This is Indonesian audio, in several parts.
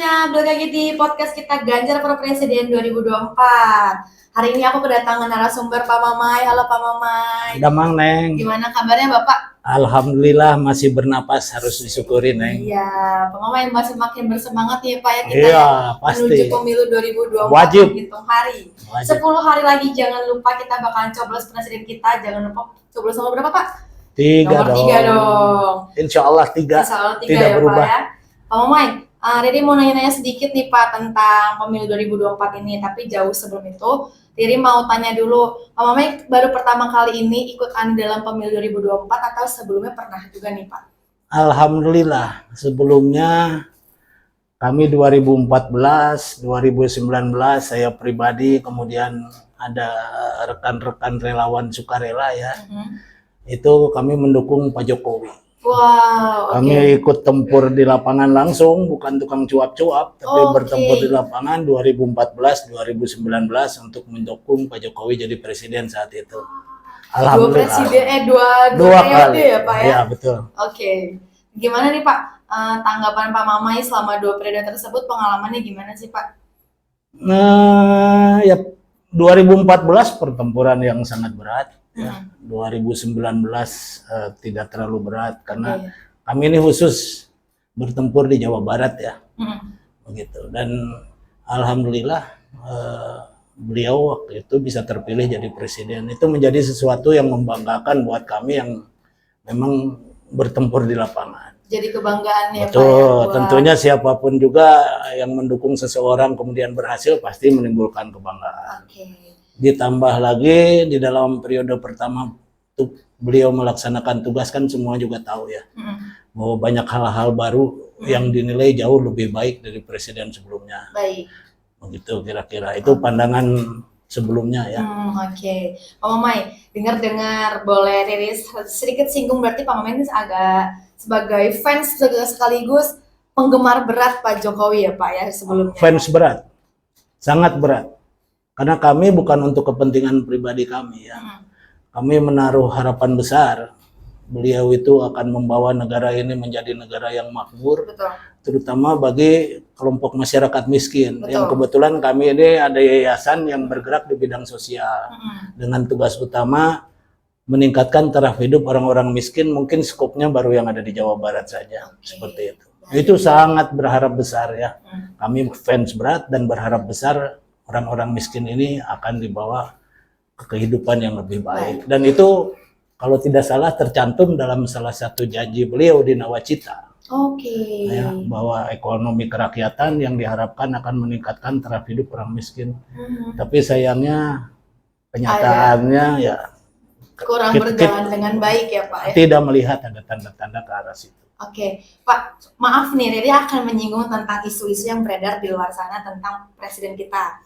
semuanya, balik lagi di podcast kita Ganjar for Presiden 2024. Hari ini aku kedatangan narasumber Pak Mamai. Halo Pak Mamai. Damang Neng. Gimana kabarnya Bapak? Alhamdulillah masih bernapas, harus disyukuri Neng. Iya, Pak Mamai masih makin bersemangat ya Pak ya kita Iya, ya, pasti. menuju pemilu 2024. Wajib. Hitung hari. Wajib. 10 hari lagi jangan lupa kita bakalan coblos presiden kita. Jangan lupa coblos nomor berapa Pak? 3 nomor dong. 3 dong. Insya Allah 3. Insya Allah 3 tidak ya berubah. Pak ya. Pak Mamai, Riri mau nanya-nanya sedikit nih Pak tentang pemilu 2024 ini, tapi jauh sebelum itu, Riri mau tanya dulu, Pak Mamai baru pertama kali ini ikut andil dalam pemilu 2024 atau sebelumnya pernah juga nih Pak? Alhamdulillah, sebelumnya kami 2014, 2019 saya pribadi, kemudian ada rekan-rekan relawan sukarela ya, itu kami mendukung Pak Jokowi. Wow, Kami ikut tempur di lapangan langsung, bukan tukang cuap-cuap, tapi bertempur di lapangan 2014-2019 untuk mendukung Pak Jokowi jadi presiden saat itu. Alhamdulillah. Dua periode ya Pak ya? Iya, betul. Oke. Gimana nih Pak, tanggapan Pak Mamai selama 2 periode tersebut, pengalamannya gimana sih Pak? Nah, ya 2014 pertempuran yang sangat berat. Ya, 2019 tidak terlalu berat karena kami ini khusus bertempur di Jawa Barat ya, begitu. Dan alhamdulillah beliau waktu itu bisa terpilih jadi presiden. Itu menjadi sesuatu yang membanggakan buat kami yang memang bertempur di lapangan. Jadi kebanggaan ya Betul, Pak ya, tentunya siapapun juga yang mendukung seseorang kemudian berhasil pasti menimbulkan kebanggaan. Ditambah lagi di dalam periode pertama beliau melaksanakan tugas kan semua juga tahu ya, bahwa banyak hal-hal baru yang dinilai jauh lebih baik dari presiden sebelumnya. Baik. Begitu kira-kira, itu pandangan sebelumnya ya. Oke. Pak Mamai, dengar-dengar boleh Riri sedikit singgung, berarti Pak Mamai ini agak sebagai fans sekaligus penggemar berat Pak Jokowi ya Pak ya sebelumnya. Fans berat, sangat berat. Karena kami bukan untuk kepentingan pribadi kami ya. Kami menaruh harapan besar. Beliau itu akan membawa negara ini menjadi negara yang makmur. Betul. Terutama bagi kelompok masyarakat miskin. Betul. Yang kebetulan kami ini ada yayasan yang bergerak di bidang sosial. Dengan tugas utama meningkatkan taraf hidup orang-orang miskin. Mungkin skopnya baru yang ada di Jawa Barat saja. Seperti itu. Itu sangat berharap besar ya. Kami fans berat dan berharap besar orang-orang miskin ini akan dibawa ke kehidupan yang lebih baik. Dan itu kalau tidak salah tercantum dalam salah satu janji beliau di Nawacita. Ya, bahwa ekonomi kerakyatan yang diharapkan akan meningkatkan taraf hidup orang miskin. Tapi sayangnya kenyataannya ya kurang berjalan dengan baik ya Pak ya? Tidak melihat ada tanda-tanda ke arah situ. Pak, maaf nih, Riri akan menyinggung tentang isu-isu yang beredar di luar sana tentang presiden kita.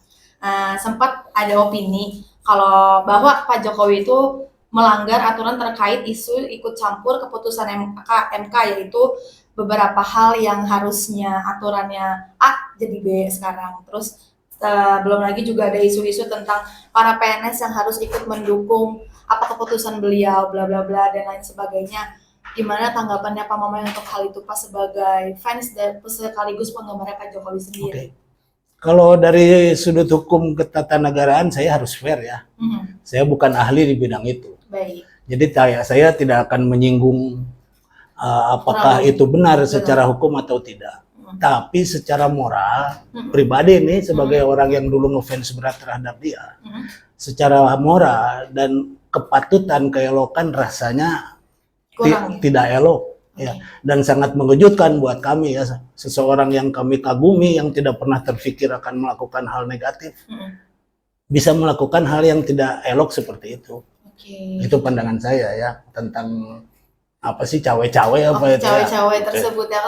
Sempat ada opini kalau bahwa Pak Jokowi itu melanggar aturan terkait isu ikut campur keputusan MK, yaitu beberapa hal yang harusnya aturannya A jadi B sekarang. Terus belum lagi juga ada isu-isu tentang para PNS yang harus ikut mendukung apa keputusan beliau, bla bla bla dan lain sebagainya. Gimana tanggapannya Pak Mamai untuk hal itu Pak sebagai fans dan sekaligus penggemar Pak Jokowi sendiri? Kalau dari sudut hukum ketatanegaraan saya harus fair ya. Saya bukan ahli di bidang itu. Baik. Jadi saya tidak akan menyinggung apakah itu benar secara hukum atau tidak. Tapi secara moral, pribadi ini sebagai orang yang dulu ngefans berat terhadap dia, secara moral dan kepatutan keelokan rasanya tidak elok. Ya, dan sangat mengejutkan buat kami ya, seseorang yang kami kagumi yang tidak pernah terfikir akan melakukan hal negatif bisa melakukan hal yang tidak elok seperti itu. Itu pandangan saya ya tentang apa sih cawe-cawe apa itu? Cawe-cawe tersebut ya,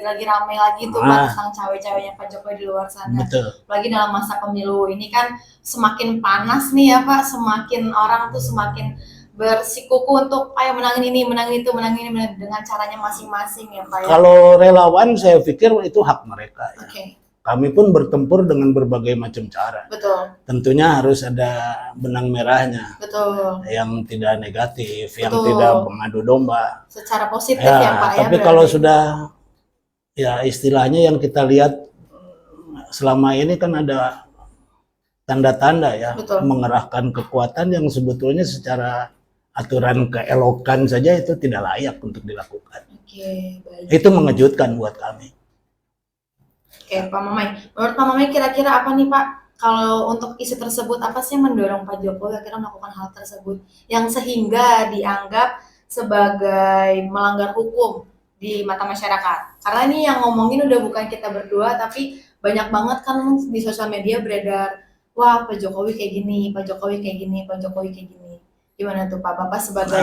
lagi ramai lagi tuh Pak tentang cawe-cawenya Pak Jokowi di luar sana. Betul. Lagi dalam masa pemilu ini kan semakin panas nih ya Pak, semakin orang tuh semakin bersikuku untuk ayo menangin ini, menangin itu, menangin ini dengan caranya masing-masing ya Pak ya. Kalau relawan saya pikir itu hak mereka ya. Kami pun bertempur dengan berbagai macam cara. Betul. Tentunya harus ada benang merahnya. Betul. Yang tidak negatif, yang tidak mengadu domba. Secara positif ya Pak ya. Tapi kalau sudah ya istilahnya yang kita lihat selama ini kan ada tanda-tanda ya, Betul. mengerahkan kekuatan yang sebetulnya secara aturan keelokan saja itu tidak layak untuk dilakukan. Oke, baik. Itu mengejutkan buat kami. Oke, Pak Mamai. Menurut Pak Mamai kira-kira apa nih Pak? Kalau untuk isu tersebut, apa sih yang mendorong Pak Jokowi akhirnya melakukan hal tersebut yang sehingga dianggap sebagai melanggar hukum di mata masyarakat? Karena ini yang ngomongin udah bukan kita berdua, tapi banyak banget kan di sosial media beredar, wah Pak Jokowi kayak gini, Pak Jokowi kayak gini, Pak Jokowi kayak gini. Gimana tuh Pak? Bapak sebagai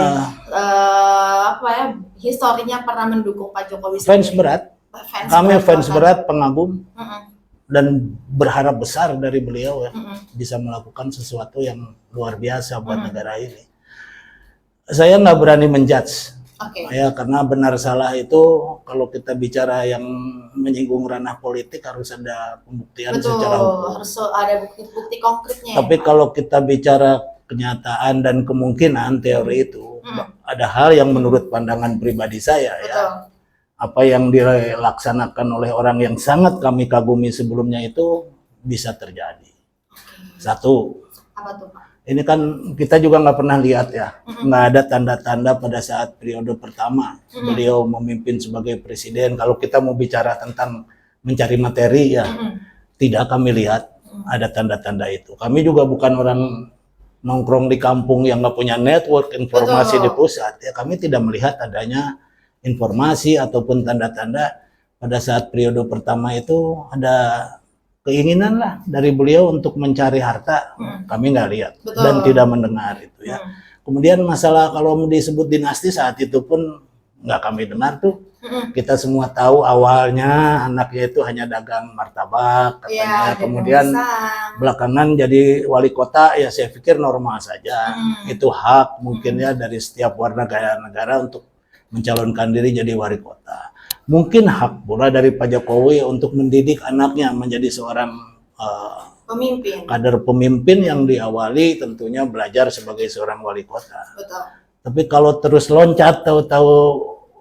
apa ya, historinya pernah mendukung Pak Jokowi Fans sendiri. berat, kami fans berat, pengagum, dan berharap besar dari beliau ya, bisa melakukan sesuatu yang luar biasa buat negara ini. Saya nggak berani menjudge, ya, karena benar salah itu kalau kita bicara yang menyinggung ranah politik harus ada pembuktian secara hukum. Harus ada bukti-bukti konkretnya. Tapi kalau kita bicara kenyataan dan kemungkinan teori itu, ada hal yang menurut pandangan pribadi saya ya, apa yang dilaksanakan oleh orang yang sangat kami kagumi sebelumnya itu bisa terjadi. Satu, apa tuh Pak? Ini kan kita juga nggak pernah lihat ya, nggak ada tanda-tanda pada saat periode pertama beliau memimpin sebagai presiden. Kalau kita mau bicara tentang mencari materi ya, tidak kami lihat ada tanda-tanda itu. Kami juga bukan orang nongkrong di kampung yang nggak punya network informasi di pusat. Ya, kami tidak melihat adanya informasi ataupun tanda-tanda pada saat periode pertama itu ada keinginan lah dari beliau untuk mencari harta. Kami nggak lihat dan tidak mendengar itu ya. Kemudian masalah kalau disebut dinasti saat itu pun nggak kami dengar tuh. Kita semua tahu awalnya anaknya itu hanya dagang martabak katanya, kemudian belakangan jadi wali kota. Ya saya pikir normal saja, itu hak mungkin ya dari setiap warga negara untuk mencalonkan diri jadi wali kota. Mungkin hak pula dari Pak Jokowi untuk mendidik anaknya menjadi seorang pemimpin, kader pemimpin yang diawali tentunya belajar sebagai seorang wali kota. Betul. Tapi kalau terus loncat tahu-tahu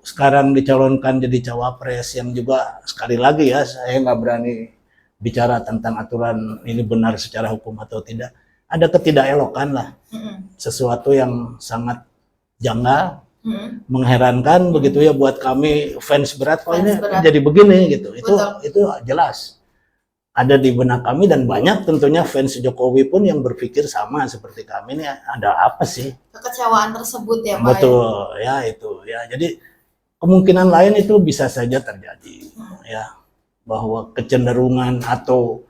sekarang dicalonkan jadi cawapres, yang juga sekali lagi ya saya nggak berani bicara tentang aturan ini benar secara hukum atau tidak. Ada ketidakelokan lah, sesuatu yang sangat janggal. Mengherankan begitu ya buat kami fans berat, kok ini jadi begini gitu. Itu jelas ada di benak kami, dan banyak tentunya fans Jokowi pun yang berpikir sama seperti kami. Ini ada apa sih? Kekecewaan tersebut ya Pak. Betul ya, itu ya. Jadi kemungkinan lain itu bisa saja terjadi ya, bahwa kecenderungan atau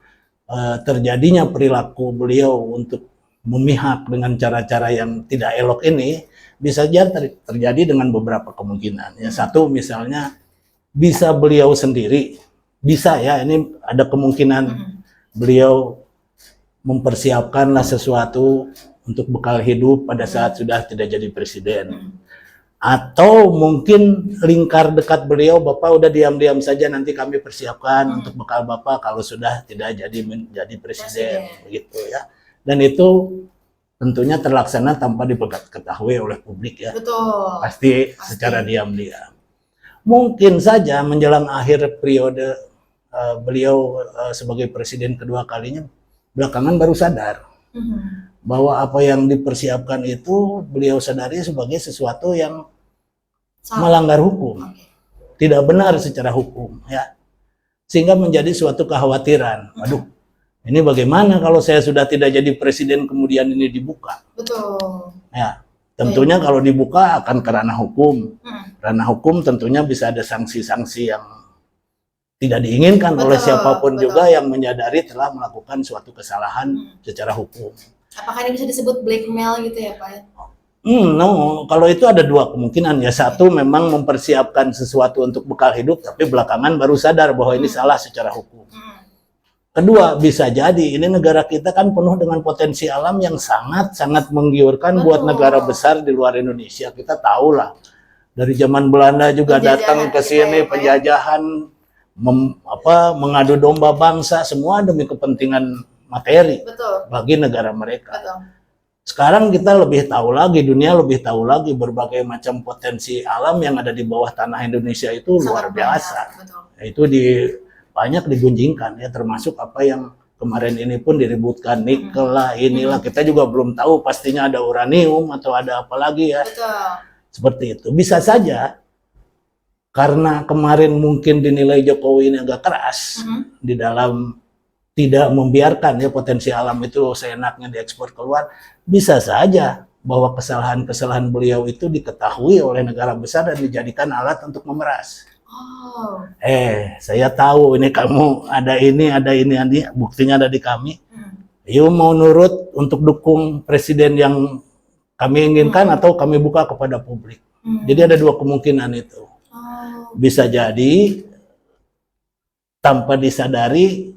terjadinya perilaku beliau untuk memihak dengan cara-cara yang tidak elok ini bisa saja terjadi dengan beberapa kemungkinan. Ya, satu misalnya bisa beliau sendiri, bisa ya, ini ada kemungkinan beliau mempersiapkanlah sesuatu untuk bekal hidup pada saat sudah tidak jadi presiden. Atau mungkin lingkar dekat beliau, Bapak udah diam-diam saja, nanti kami persiapkan untuk bekal Bapak kalau sudah tidak jadi menjadi presiden, begitu ya. Dan itu tentunya terlaksana tanpa diketahui oleh publik ya. Betul. Pasti secara diam-diam. Mungkin saja menjelang akhir periode beliau sebagai presiden kedua kalinya, belakangan baru sadar bahwa apa yang dipersiapkan itu beliau sadari sebagai sesuatu yang melanggar hukum, tidak benar secara hukum ya, sehingga menjadi suatu kekhawatiran. Waduh, ini bagaimana kalau saya sudah tidak jadi presiden kemudian ini dibuka? Betul. Ya, tentunya kalau dibuka akan ke ranah hukum. Ranah hukum tentunya bisa ada sanksi-sanksi yang tidak diinginkan oleh siapapun juga yang menyadari telah melakukan suatu kesalahan secara hukum. Apakah ini bisa disebut blackmail gitu ya Pak? No, kalau itu ada dua kemungkinan ya. Satu, memang mempersiapkan sesuatu untuk bekal hidup, tapi belakangan baru sadar bahwa ini salah secara hukum. Kedua, bisa jadi ini negara kita kan penuh dengan potensi alam yang sangat-sangat menggiurkan buat negara besar di luar Indonesia. Kita tahu lah, dari zaman Belanda juga datang ke sini, penjajahan, mengadu domba bangsa, semua demi kepentingan materi bagi negara mereka. Sekarang kita lebih tahu lagi, dunia lebih tahu lagi berbagai macam potensi alam yang ada di bawah tanah Indonesia itu luar biasa. Itu banyak digunjingkan ya, termasuk apa yang kemarin ini pun diributkan, nikel lah, inilah, kita juga belum tahu pastinya ada uranium atau ada apa lagi ya. Betul. Seperti itu. Bisa saja karena kemarin mungkin dinilai Jokowi ini agak keras di dalam tidak membiarkan ya potensi alam itu seenaknya diekspor keluar, bisa saja bahwa kesalahan-kesalahan beliau itu diketahui oleh negara besar dan dijadikan alat untuk memeras. Oh. Saya tahu ini kamu ada ini, buktinya ada di kami. You mau nurut untuk dukung presiden yang kami inginkan atau kami buka kepada publik. Jadi ada dua kemungkinan itu. Bisa jadi tanpa disadari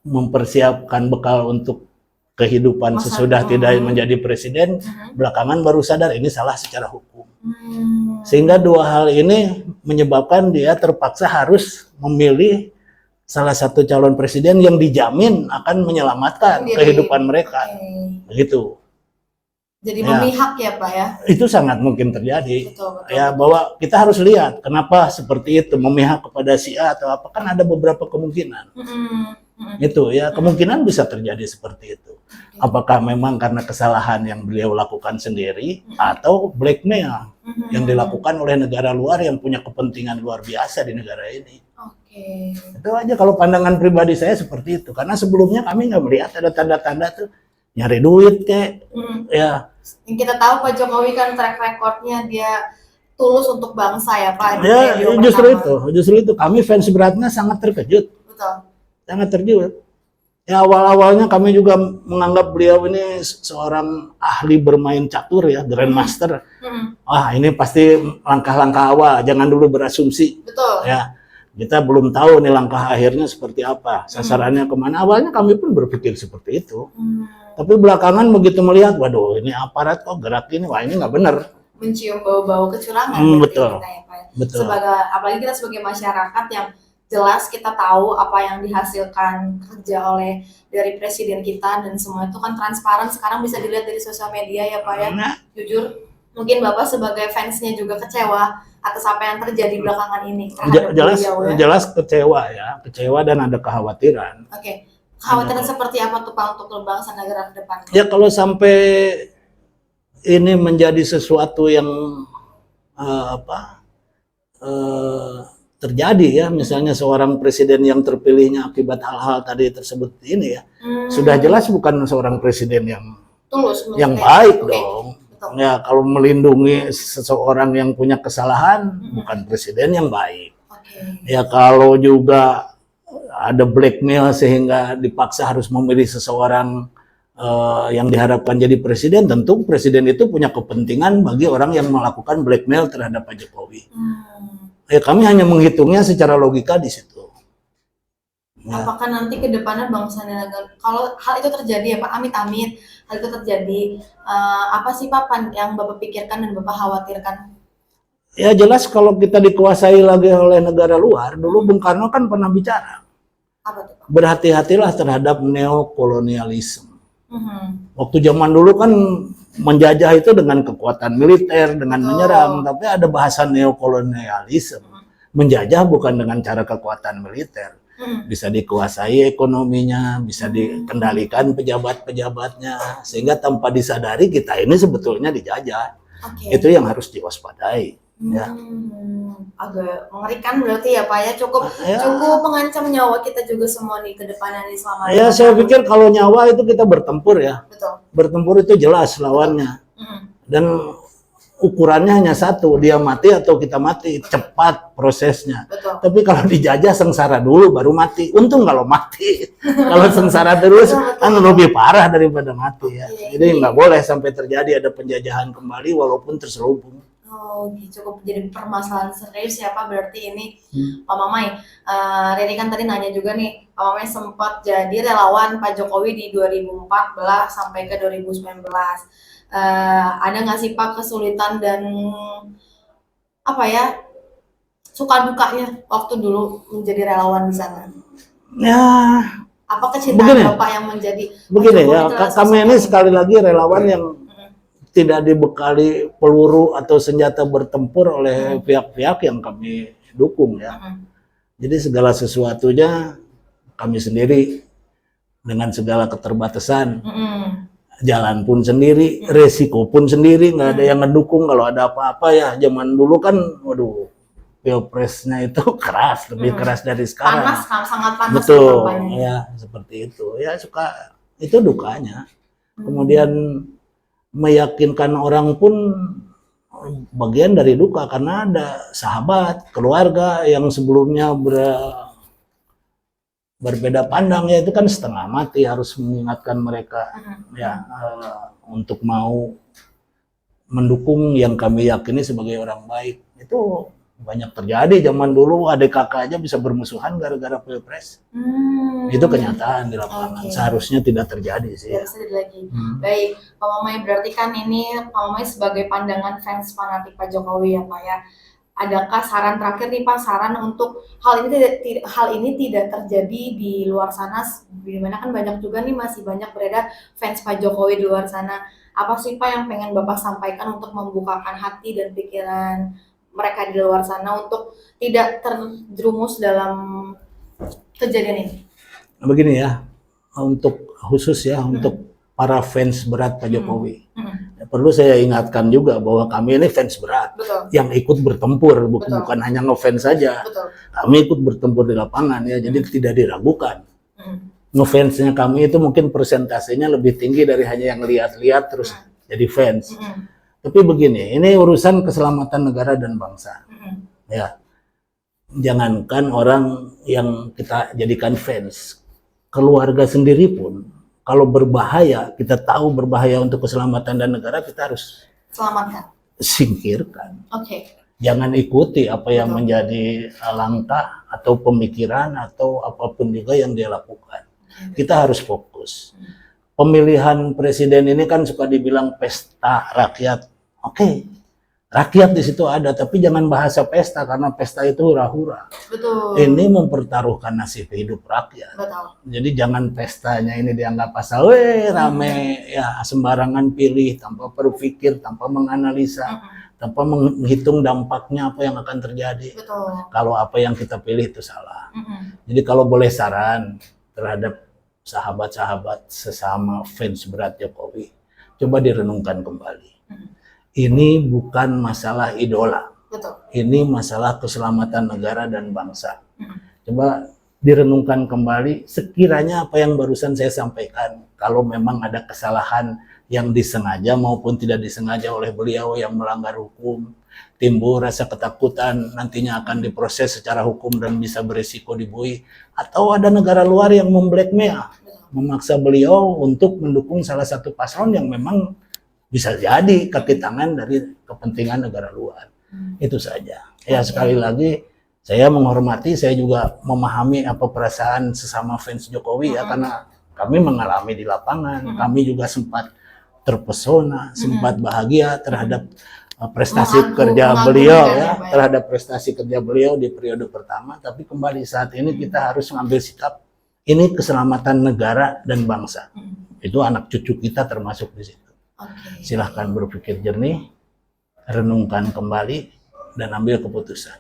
mempersiapkan bekal untuk kehidupan sesudah tidak menjadi presiden, belakangan baru sadar ini salah secara hukum. Sehingga dua hal ini menyebabkan dia terpaksa harus memilih salah satu calon presiden yang dijamin akan menyelamatkan kehidupan mereka. Begitu. Jadi memihak ya Pak ya? Itu sangat mungkin terjadi. Betul. Ya, bahwa kita harus lihat kenapa seperti itu, memihak kepada si A atau apa, kan ada beberapa kemungkinan. Itu ya, kemungkinan bisa terjadi seperti itu. Apakah memang karena kesalahan yang beliau lakukan sendiri atau blackmail yang dilakukan oleh negara luar yang punya kepentingan luar biasa di negara ini. Itu aja kalau pandangan pribadi saya seperti itu. Karena sebelumnya kami nggak melihat ada tanda-tanda tuh nyari duit kayak ya. Yang kita tahu Pak Jokowi kan track recordnya dia tulus untuk bangsa ya Pak. Ya, justru itu kami fans beratnya sangat terkejut. Betul. Sangat terkejut. Ya, awal-awalnya kami juga menganggap beliau ini seorang ahli bermain catur ya, grandmaster. Ini pasti langkah-langkah awal, jangan dulu berasumsi. Betul. Ya, kita belum tahu nih langkah akhirnya seperti apa, sasarannya kemana. Awalnya kami pun berpikir seperti itu. Tapi belakangan begitu melihat, waduh ini aparat kok gerak ini, wah ini nggak benar. Mencium bau-bau kecurangan. Betul. Kita, ya, Pak. Betul. Apalagi kita sebagai masyarakat yang jelas kita tahu apa yang dihasilkan kerja oleh dari presiden kita dan semua itu kan transparan, sekarang bisa dilihat dari sosial media ya Pak ya. Jujur mungkin Bapak sebagai fansnya juga kecewa atas apa yang terjadi belakangan ini. Jelas kecewa dan ada kekhawatiran. Kekhawatiran seperti apa tuh Pak untuk bangsa negara ke depan? Ya kalau sampai ini menjadi sesuatu yang terjadi ya, misalnya seorang presiden yang terpilihnya akibat hal-hal tadi tersebut ini ya, sudah jelas bukan seorang presiden yang tulus, yang baik dong. Betul. Ya kalau melindungi seseorang yang punya kesalahan, bukan presiden yang baik. Ya kalau juga ada blackmail sehingga dipaksa harus memilih seseorang yang diharapkan jadi presiden, tentu presiden itu punya kepentingan bagi orang yang melakukan blackmail terhadap Pak Jokowi. Ya kami hanya menghitungnya secara logika di situ. Ya. Apakah nanti ke depannya bangsa dan negara, kalau hal itu terjadi ya Pak, amit-amit hal itu terjadi, apa sih Pak yang Bapak pikirkan dan Bapak khawatirkan? Ya jelas kalau kita dikuasai lagi oleh negara luar, dulu Bung Karno kan pernah bicara. Apa tuh Pak? Berhati-hatilah terhadap neokolonialisme. Waktu zaman dulu kan menjajah itu dengan kekuatan militer, dengan menyerang, tapi ada bahasa neokolonialisme. Menjajah bukan dengan cara kekuatan militer. Bisa dikuasai ekonominya, bisa dikendalikan pejabat-pejabatnya, sehingga tanpa disadari kita ini sebetulnya dijajah. Itu yang harus diwaspadai. Ya. Agak mengerikan berarti ya Pak ya, cukup mengancam nyawa kita juga semua nih ke depannya nih selama. Ya saya pikir kalau nyawa itu kita bertempur ya. Betul. Bertempur itu jelas lawannya. Dan ukurannya hanya satu, dia mati atau kita mati, cepat prosesnya. Betul. Tapi kalau dijajah sengsara dulu baru mati. Untung kalau mati. Kalau sengsara terus kan lebih parah daripada mati ya. Jadi nggak boleh sampai terjadi ada penjajahan kembali walaupun terselubung. Cukup jadi permasalahan serius ya Pak, berarti ini Pak Mamay. Riri kan tadi nanya juga nih, Pak Mamay sempat jadi relawan Pak Jokowi di 2014 sampai ke 2019. Ada nggak sih Pak kesulitan dan apa ya, suka dukanya waktu dulu menjadi relawan di sana? Ya. Apa kecintaan Bapak yang menjadi? Begini ya, kami ini sekali lagi relawan yang tidak dibekali peluru atau senjata bertempur oleh pihak-pihak yang kami dukung ya. Jadi segala sesuatunya kami sendiri dengan segala keterbatasan. Jalan pun sendiri, resiko pun sendiri, nggak ada yang ngedukung. Kalau ada apa-apa ya zaman dulu kan, waduh, pilpresnya itu keras, lebih keras dari sekarang. Panas kan, sangat panas. Betul, ya seperti itu. Ya suka, itu dukanya. Kemudian meyakinkan orang pun bagian dari duka, karena ada sahabat, keluarga yang sebelumnya berbeda pandang, ya itu kan setengah mati harus mengingatkan mereka untuk mau mendukung yang kami yakini sebagai orang baik. Itu banyak terjadi zaman dulu, adik kakak aja bisa bermusuhan gara-gara pilpres. Itu kenyataan di lapangan. Seharusnya tidak terjadi sih. Lagi. Baik, Pak Mamai, berarti kan ini Pak Mamai sebagai pandangan fans fanatik Pak Jokowi ya Pak ya. Adakah saran terakhir nih Pak, saran untuk hal ini tidak terjadi di luar sana, dimana kan banyak juga nih, masih banyak beredar fans Pak Jokowi di luar sana. Apa sih Pak yang pengen Bapak sampaikan untuk membukakan hati dan pikiran mereka di luar sana untuk tidak terjerumus dalam kejadian ini? Begini ya, untuk khusus ya, untuk para fans berat Pak Jokowi. Perlu saya ingatkan juga bahwa kami ini fans berat. Betul. Yang ikut bertempur, bukan hanya ngefans saja. Betul. Kami ikut bertempur di lapangan ya, jadi tidak diragukan. Ngefansnya kami itu mungkin persentasenya lebih tinggi dari hanya yang lihat-lihat terus jadi fans. Tapi begini, ini urusan keselamatan negara dan bangsa. Ya, jangankan orang yang kita jadikan fans, keluarga sendiri pun kalau berbahaya, kita tahu berbahaya untuk keselamatan dan negara, kita harus selamatkan, singkirkan. Jangan ikuti apa yang menjadi langkah atau pemikiran atau apapun juga yang dia lakukan. Kita harus fokus. Pemilihan presiden ini kan suka dibilang pesta rakyat. Rakyat di situ ada, tapi jangan bahasa pesta, karena pesta itu hura-hura. Betul. Ini mempertaruhkan nasib hidup rakyat. Betul. Jadi jangan pestanya ini dianggap asal rame ya, sembarangan pilih tanpa berpikir, tanpa menganalisa, tanpa menghitung dampaknya apa yang akan terjadi. Betul. Kalau apa yang kita pilih itu salah. Jadi kalau boleh saran terhadap sahabat-sahabat sesama fans berat Jokowi, coba direnungkan kembali. Ini bukan masalah idola. Betul. Ini masalah keselamatan negara dan bangsa. Coba direnungkan kembali, sekiranya apa yang barusan saya sampaikan, kalau memang ada kesalahan yang disengaja maupun tidak disengaja oleh beliau yang melanggar hukum, timbul rasa ketakutan nantinya akan diproses secara hukum dan bisa berisiko dibui, atau ada negara luar yang memblackmail, memaksa beliau untuk mendukung salah satu paslon yang memang bisa jadi kaki tangan dari kepentingan negara luar. Itu saja. Ya, sekali lagi saya menghormati, saya juga memahami apa perasaan sesama fans Jokowi ya, karena kami mengalami di lapangan, kami juga sempat terpesona, sempat bahagia terhadap prestasi kerja beliau ya, terhadap prestasi kerja beliau di periode pertama. Tapi kembali saat ini kita harus mengambil sikap, ini keselamatan negara dan bangsa. Itu anak cucu kita termasuk di situ. Silahkan berpikir jernih, renungkan kembali, dan ambil keputusan.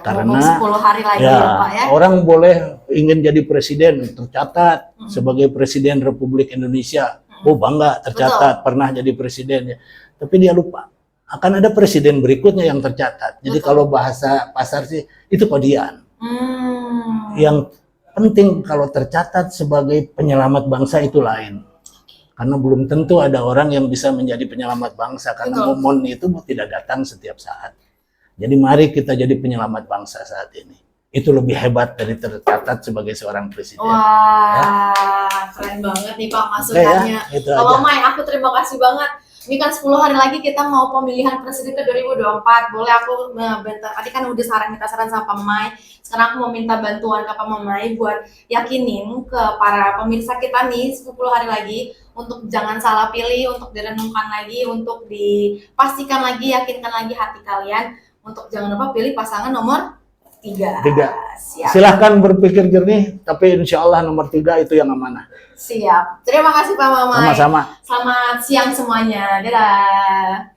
Karena 10 hari lagi ya Pak ya. Orang boleh ingin jadi presiden, tercatat sebagai presiden Republik Indonesia. Bangga tercatat, pernah jadi presiden ya. Tapi dia lupa, akan ada presiden berikutnya yang tercatat. Jadi kalau bahasa pasar sih, itu kodian. Yang penting kalau tercatat sebagai penyelamat bangsa itu lain. Karena belum tentu ada orang yang bisa menjadi penyelamat bangsa, karena momen itu tidak datang setiap saat. Jadi mari kita jadi penyelamat bangsa saat ini. Itu lebih hebat dari tercatat sebagai seorang presiden. Wah, keren banget nih Pak masukannya. Pak Mamai, aku terima kasih banget. Ini kan 10 hari lagi kita mau pemilihan presiden ke 2024. Boleh aku tadi kan udah minta saran sama Pak Mamai. Sekarang aku mau minta bantuan ke Pak Mamai buat yakinin ke para pemirsa kita nih 10 hari lagi untuk jangan salah pilih, untuk direnungkan lagi, untuk dipastikan lagi, yakinkan lagi hati kalian untuk jangan lupa pilih pasangan nomor 3. Silahkan berpikir jernih, tapi insya Allah nomor 3 itu yang amanah. Siap. Terima kasih Pak Mamai. Sama-sama. Selamat siang semuanya. Dadah.